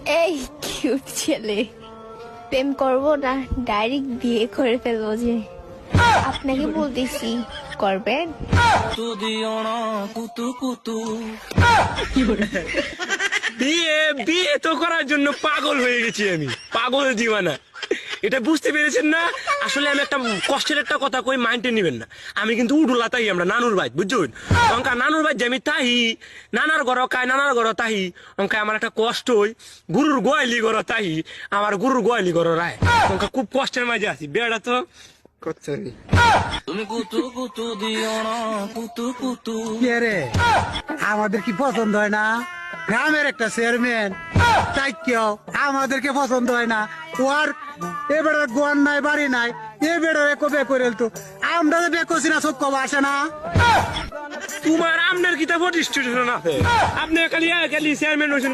এই কিউট ছেলে, প্রেম করবো না ডাইরেক্ট বিয়ে করে ফেলবো যে? আপনাকে বলতেছি, করবেন? বিয়ে বিয়ে তো করার জন্য পাগল হয়ে গেছি আমি, পাগল জীবনা। এটা বুঝতে পেরেছেন না? আসলে আমি একটা কষ্টের একটা কথা কই, মাইন্ডে নিবেন না। আমি কিন্তু উডুলা তাই, আমরা নানুর ভাই, বুঝছেন? অঙ্কা নানুর ভাই যে আমি তাহি, নানার ঘর কায়, নানার ঘর তাহি, অঙ্কা আমার একটা কষ্ট হই। গুরুর গোয়ালি ঘর তাহি, আমার গুরুর গোয়ালি ঘর রায়, অঙ্কা খুব কষ্টের মাঝে আছি। বেড়া তো করছে তুমি কুতু কুতু দিও না, কুতু কুতু। কে রে, আমাদের কি পছন্দ হয় না? গ্রামের একটা চেয়ারম্যান, তাই কেউ আমাদেরকে পছন্দ হয় না? ওর এবারে গোয়ার নাই, বাড়ি নাই, এবারে কবে করে তো আমরা তো বেকছি না, চোখ কবা আসে না। তোমার আপনার কিতাব আছে, আপনি খালি চেয়ারম্যান হয়েছেন।